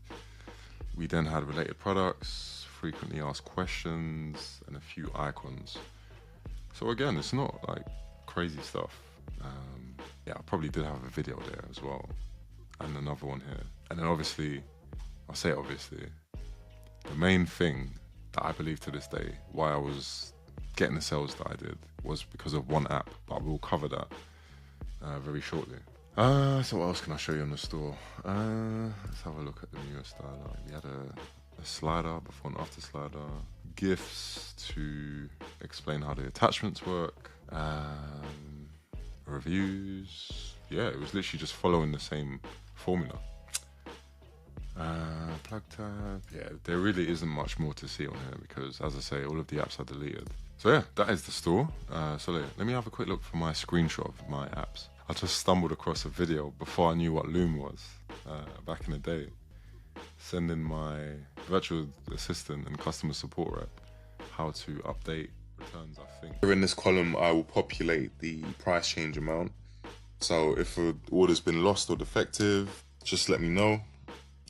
We then had related products, frequently asked questions, and a few icons. So again, it's not like crazy stuff. Yeah, I probably did have a video there as well, and another one here. And then obviously, I'll say obviously, the main thing that I believe to this day, why I was getting the sales that I did was because of one app, but we'll cover that very shortly. So what else can I show you on the store? Let's have a look at the newest style. We had a slider, before and after slider, GIFs to explain how the attachments work, reviews. Yeah, it was literally just following the same formula. Plug tab. Yeah, there really isn't much more to see on here because, as I say, all of the apps are deleted. So yeah, that is the store. So let me have a quick look for my screenshot of my apps. I just stumbled across a video before I knew what Loom was back in the day, sending my virtual assistant and customer support rep how to update returns, I think. Here in this column, I will populate the price change amount. So if an order's been lost or defective, just let me know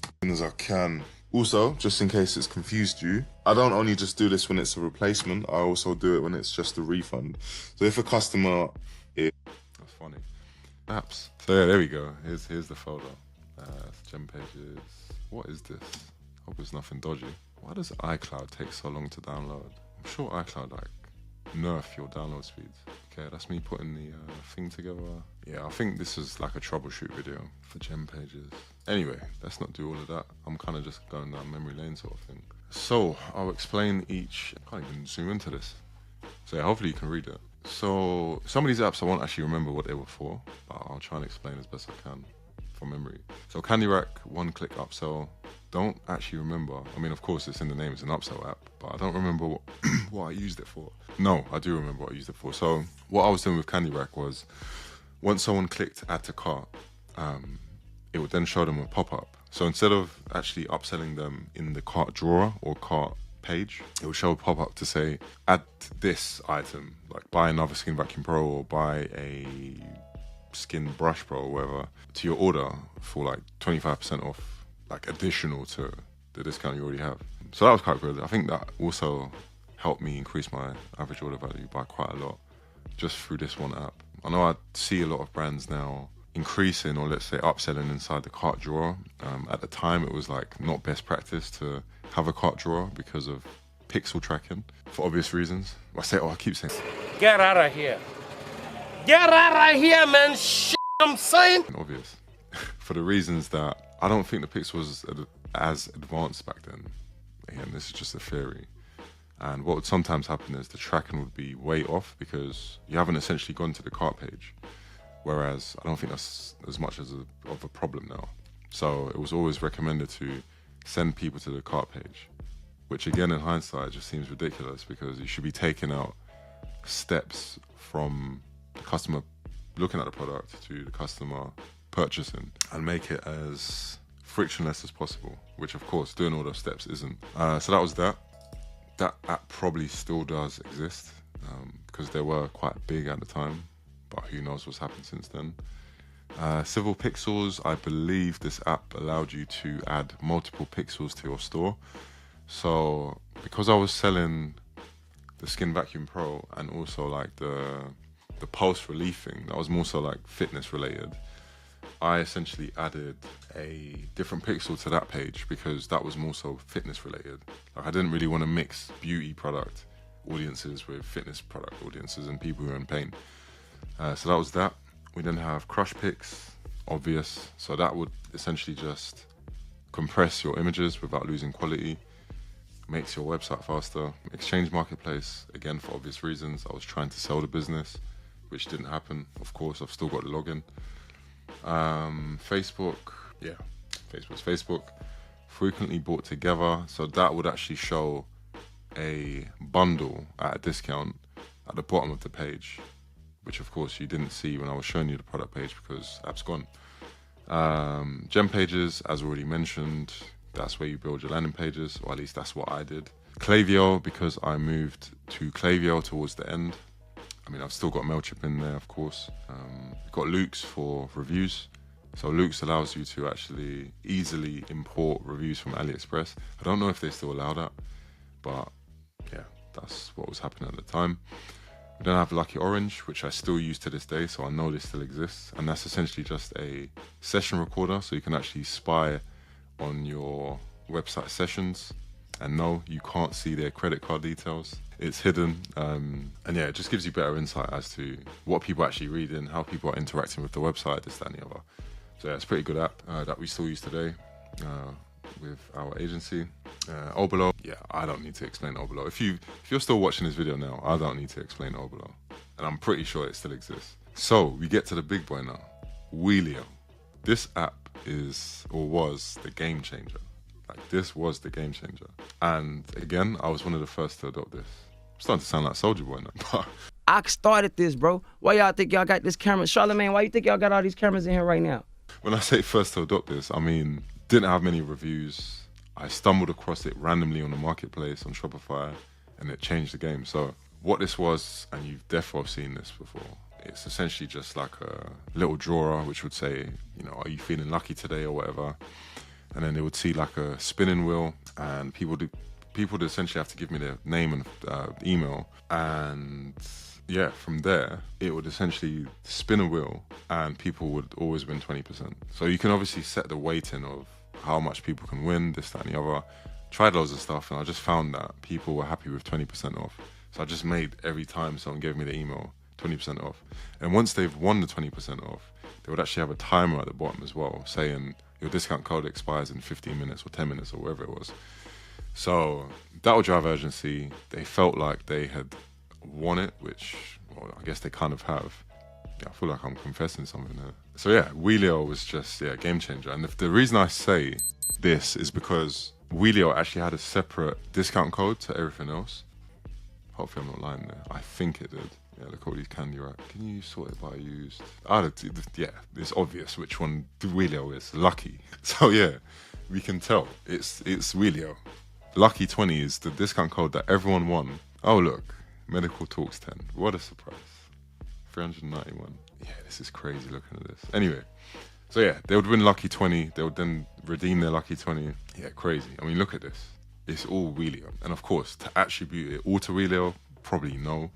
as soon as I can. Also, just in case it's confused you, I don't only just do this when it's a replacement, I also do it when it's just a refund. So if a customer is... That's funny. Apps. So yeah, there we go. Here's the folder. Gem pages. What is this? Hope it's nothing dodgy. Why does iCloud take so long to download? I'm sure iCloud nerf your download speeds. Okay, that's me putting the thing together. Yeah, I think this is like a troubleshoot video for gem pages. Anyway, let's not do all of that. I'm kind of just going down memory lane sort of thing. So I'll explain each. I can't even zoom into this. So yeah, hopefully you can read it. So some of these apps I won't actually remember what they were for, but I'll try and explain as best I can from memory. So Candy Rack, one-click upsell. Don't actually remember. I mean, of course, it's in the name. It's an upsell app, but I don't remember what I used it for. No, I do remember what I used it for. So what I was doing with Candy Rack was, once someone clicked add to cart, it would then show them a pop-up. So instead of actually upselling them in the cart drawer or cart page, it will show a pop-up to say, add this item, like buy another Skin Vacuum Pro or buy a Skin Brush Pro or whatever, to your order for like 25% off, like additional to the discount you already have. So that was quite good. I think that also helped me increase my average order value by quite a lot just through this one app. I know I see a lot of brands now increasing, or let's say upselling inside the cart drawer. At the time, it was like not best practice to have a cart drawer because of pixel tracking for obvious reasons. I keep saying, get out of here. Get out of here, man. Shit, I'm saying. Obvious. For the reasons that I don't think the pixel was as advanced back then. Again, this is just a theory. And what would sometimes happen is the tracking would be way off because you haven't essentially gone to the cart page. Whereas I don't think that's as much of a problem now. So it was always recommended to send people to the cart page, which again, in hindsight, just seems ridiculous because you should be taking out steps from the customer looking at the product to the customer purchasing and make it as frictionless as possible, which of course doing all those steps isn't. So that was that. That app probably still does exist because they were quite big at the time, but who knows what's happened since then. Civil Pixels, I believe this app allowed you to add multiple pixels to your store. So because I was selling the Skin Vacuum Pro and also like the Pulse Relief thing, that was more so like fitness related, I essentially added a different pixel to that page because that was more so fitness related. Like I didn't really want to mix beauty product audiences with fitness product audiences and people who are in pain. So that was that. We then have Crush Pix, obvious. So that would essentially just compress your images without losing quality, makes your website faster. Exchange Marketplace, again for obvious reasons. I was trying to sell the business, which didn't happen. Of course, I've still got the login. Facebook, yeah, Facebook's Facebook. Frequently bought together. So that would actually show a bundle at a discount at the bottom of the page, which of course you didn't see when I was showing you the product page because app's gone. Gem pages, as already mentioned, that's where you build your landing pages, or at least that's what I did. Klaviyo, because I moved to Klaviyo towards the end. I mean, I've still got MailChimp in there, of course. Got Loox for reviews. So Loox allows you to actually easily import reviews from AliExpress. I don't know if they still allow that, but yeah, that's what was happening at the time. We then have Lucky Orange, which I still use to this day, so I know this still exists. And that's essentially just a session recorder, so you can actually spy on your website sessions. And no, you can't see their credit card details. It's hidden. And yeah, it just gives you better insight as to what people actually reading, how people are interacting with the website, this, that, and the other. So yeah, it's a pretty good app that we still use today with our agency. Obolo, yeah, I don't need to explain Obolo. If you're still watching this video now, I don't need to explain Obolo. And I'm pretty sure it still exists. So we get to the big boy now, Wheelio. This app is, or was, the game changer. Like, this was the game changer. And again, I was one of the first to adopt this. I'm starting to sound like Soulja Boy now, but I started this, bro. Why y'all think y'all got this camera? Charlamagne, why you think y'all got all these cameras in here right now? when I say first to adopt this, I mean, didn't have many reviews. I stumbled across it randomly on the marketplace on Shopify, and it changed the game. So what this was, and you've definitely seen this before, it's essentially just like a little drawer which would say, you know, are you feeling lucky today or whatever? And then they would see like a spinning wheel, and people would essentially have to give me their name and email, and yeah, from there it would essentially spin a wheel and people would always win 20%. So you can obviously set the weighting of how much people can win, this, that, and the other. Tried loads of stuff, and I just found that people were happy with 20% off. So I just made every time someone gave me the email 20% off. And once they've won the 20% off, they would actually have a timer at the bottom as well, saying your discount code expires in 15 minutes or 10 minutes or whatever it was. So that would drive urgency. They felt like they had won it, which, well, I guess they kind of have. Yeah, I feel like I'm confessing something there. So yeah, Wheelio was just, yeah, game changer. And the reason I say this is because Wheelio actually had a separate discount code to everything else. Hopefully I'm not lying there. I think it did. Yeah, look at all these candy wrap. Can you sort it by used? Yeah, it's obvious which one Wheelio is. Lucky. So yeah, we can tell. It's Wheelio. Lucky 20 is the discount code that everyone won. Oh look, Medical Talks 10. What a surprise. 391. Yeah, this is crazy looking at this. Anyway, so yeah, they would win Lucky 20. They would then redeem their Lucky 20. Yeah, crazy. I mean, look at this. It's all Wheelio. And of course, to attribute it all to Wheelio, probably no.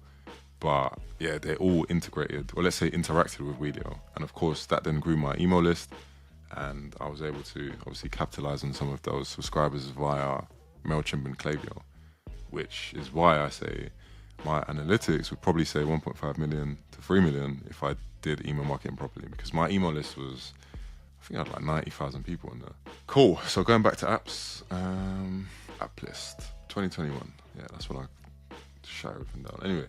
But yeah, they're all integrated, or let's say interacted with Wheelio. And of course, that then grew my email list. And I was able to obviously capitalize on some of those subscribers via MailChimp and Klaviyo, which is why I say my analytics would probably say 1.5 million to 3 million if I did email marketing properly, because my email list was, I think I had like 90,000 people in there. Cool. So going back to apps, app list 2021. Yeah, that's what I shut everything down. Anyway,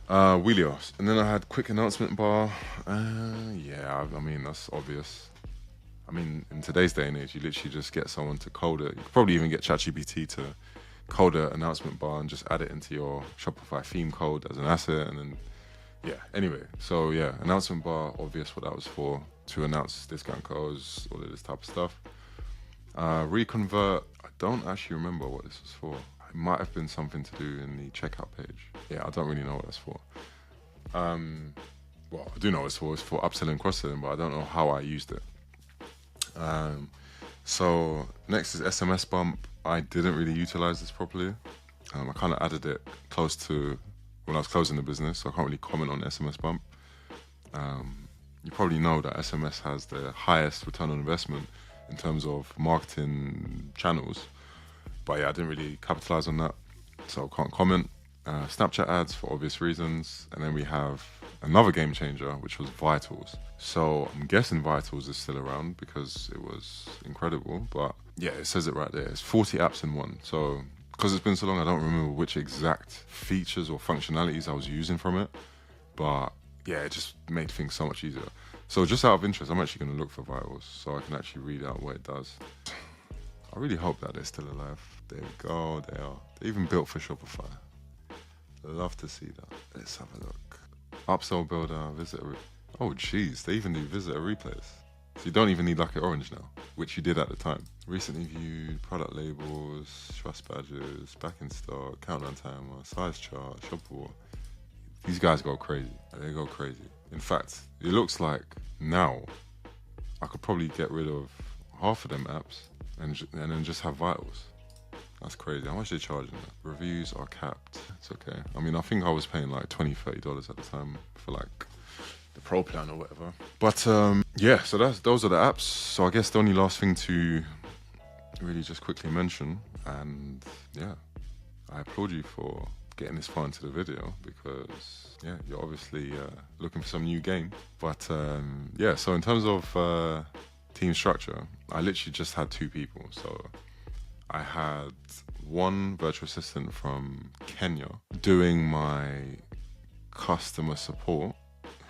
Wheelio, and then I had quick announcement bar. Yeah, I mean that's obvious. I mean, in today's day and age, you literally just get someone to code it. You could probably even get ChatGPT to code an announcement bar and just add it into your Shopify theme code as an asset, and then yeah. Anyway, so yeah, announcement bar, obvious what that was for, to announce discount codes, all of this type of stuff. Reconvert, I don't actually remember what this was for. It might have been something to do in the checkout page. Yeah, I don't really know what that's for. Well, I do know what it's for. It's for upselling, cross-selling, but I don't know how I used it. So next is SMS bump. I didn't really utilize this properly. I kind of added it close to when I was closing the business, so I can't really comment on SMS bump. You probably know that SMS has the highest return on investment in terms of marketing channels, but yeah, I didn't really capitalize on that, so I can't comment. Snapchat ads for obvious reasons, and then we have another game changer, which was Vitals. So I'm guessing Vitals is still around because it was incredible, but yeah, it says it right there. It's 40 apps in one. So because it's been so long, I don't remember which exact features or functionalities I was using from it, but yeah, it just made things so much easier. So just out of interest, I'm actually going to look for Vitals so I can actually read out what it does. I really hope that they're still alive. There we go, they are. They're even built for Shopify. Love to see that. Let's have a look. Upsell builder, visitor. Oh jeez, they even do visitor replays. So you don't even need Lucky Orange now, which you did at the time. Recently viewed, product labels, trust badges, back in stock, countdown timer, size chart, shop wall. These guys go crazy. They go crazy. In fact, it looks like now I could probably get rid of half of them apps and then just have Vitals. That's crazy. How much are they charging that? Reviews are capped. It's okay. I mean, I think I was paying like $20, $30 at the time for like the pro plan or whatever. But yeah, so those are the apps. So I guess the only last thing to really just quickly mention, and yeah, I applaud you for getting this far into the video because, yeah, you're obviously looking for some new game. But yeah, so in terms of team structure, I literally just had 2 people. So I had one virtual assistant from Kenya doing my customer support,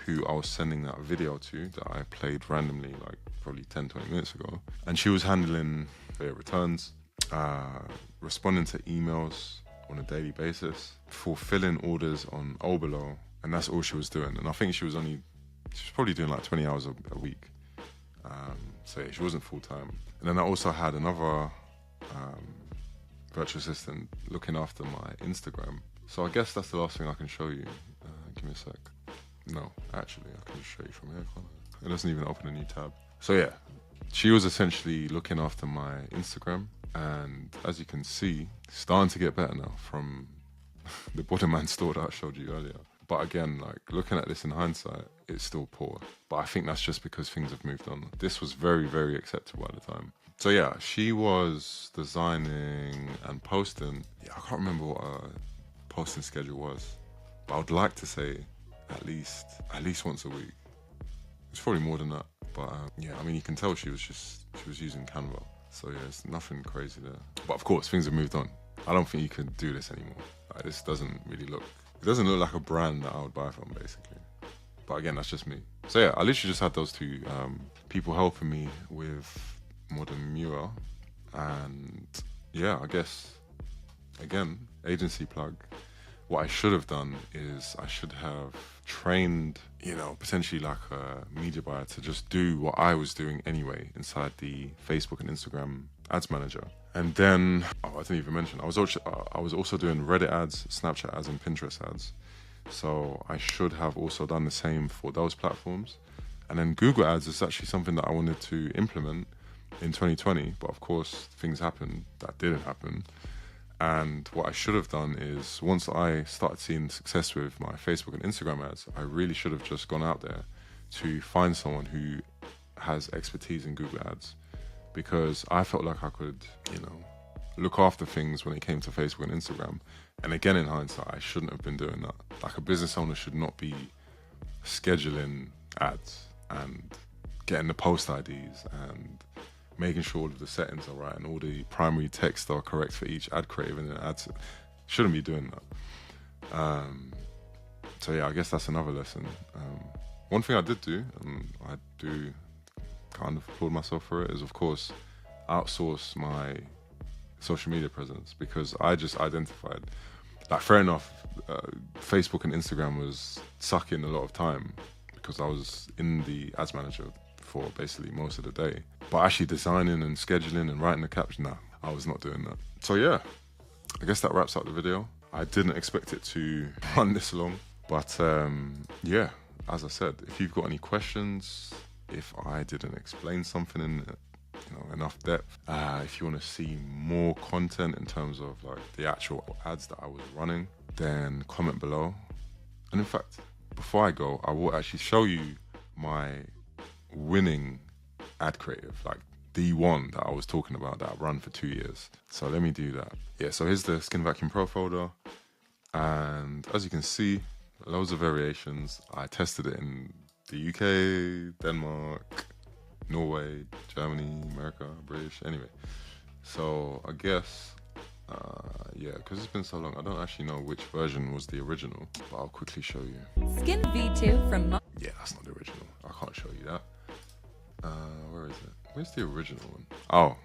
who I was sending that video to that I played randomly like probably 10-20 minutes ago, and she was handling their returns, responding to emails on a daily basis, fulfilling orders on Obelo, and that's all she was doing. And I think she was probably doing like 20 hours a week, so yeah, she wasn't full-time. And then I also had another virtual assistant looking after my Instagram. So I guess that's the last thing I can show you. Give me a sec. No, actually, I can just show you from here. It doesn't even open a new tab. So yeah, she was essentially looking after my Instagram, and as you can see, starting to get better now from the Bodyman store that I showed you earlier. But again, like looking at this in hindsight, it's still poor. But I think that's just because things have moved on. This was very, very acceptable at the time. So yeah, she was designing and posting. Yeah, I can't remember what her posting schedule was, but I would like to say at least once a week. It's probably more than that, but yeah, I mean, you can tell she was using Canva. So yeah, it's nothing crazy there. But of course, things have moved on. I don't think you can do this anymore. Like, this doesn't look like a brand that I would buy from, basically. But again, that's just me. So yeah, I literally just had those 2 people helping me with Modern Muir, and yeah, I guess again, agency plug. What I should have done is I should have trained, potentially like a media buyer to just do what I was doing anyway inside the Facebook and Instagram ads manager. And then, I didn't even mention, I was also doing Reddit ads, Snapchat ads, and Pinterest ads. So I should have also done the same for those platforms. And then Google ads is actually something that I wanted to implement in 2020, but of course things happened that didn't happen. And what I should have done is, once I started seeing success with my Facebook and Instagram ads, I really should have just gone out there to find someone who has expertise in Google ads, because I felt like I could, look after things when it came to Facebook and Instagram. And again, in hindsight, I shouldn't have been doing that. Like, a business owner should not be scheduling ads and getting the post IDs and making sure all of the settings are right and all the primary text are correct for each ad creative and then ads. Shouldn't be doing that. So yeah, I guess that's another lesson. One thing I did do, and I do kind of applaud myself for it, is of course outsource my social media presence, because I just identified, like, fair enough, Facebook and Instagram was sucking a lot of time because I was in the ads manager for basically most of the day. But actually designing and scheduling and writing the caption, nah, I was not doing that. So yeah, I guess that wraps up the video. I didn't expect it to run this long, but yeah, as I said, if you've got any questions, if I didn't explain something in enough depth, if you want to see more content in terms of like the actual ads that I was running, then comment below. And in fact, before I go, I will actually show you my winning ad creative, like the one that I was talking about that I ran for 2 years. So let me do that. Yeah, so here's the Skin Vacuum Pro folder, and as you can see, loads of variations. I tested it in the UK, Denmark, Norway, Germany, America, British, anyway. So I guess, yeah, because it's been so long, I don't actually know which version was the original, but I'll quickly show you. Skin V2 from... Yeah, that's not the original. I can't show you that. Where is it? Where's the original one? Oh,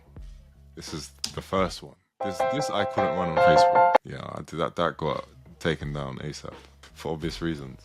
this is the first one. This I couldn't run on Facebook. Yeah, I did that. That got taken down ASAP for obvious reasons.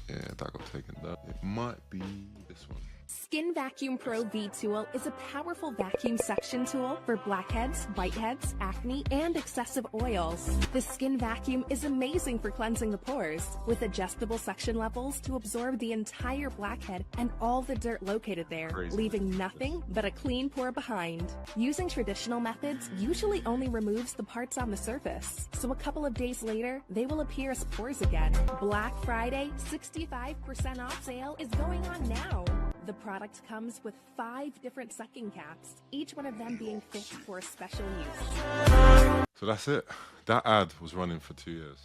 Yeah, that got taken down. It might be this one. Skin Vacuum Pro V Tool is a powerful vacuum suction tool for blackheads, whiteheads, acne, and excessive oils. The Skin Vacuum is amazing for cleansing the pores, with adjustable suction levels to absorb the entire blackhead and all the dirt located there, leaving nothing but a clean pore behind. Using traditional methods usually only removes the parts on the surface, so a couple of days later, they will appear as pores again. Black Friday 65% off sale is going on now. The product comes with 5 different sucking caps, each one of them being fit for a special use. So that's it. That ad was running for 2 years.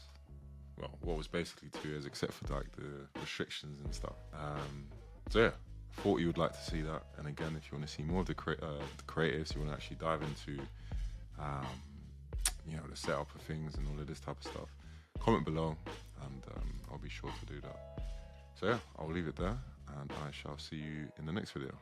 Well, what was basically 2 years, except for like the restrictions and stuff. So yeah, thought you would like to see that. And again, if you want to see more of the creatives, you want to actually dive into, you know, the setup of things and all of this type of stuff, comment below, and I'll be sure to do that. So yeah, I'll leave it there, and I shall see you in the next video.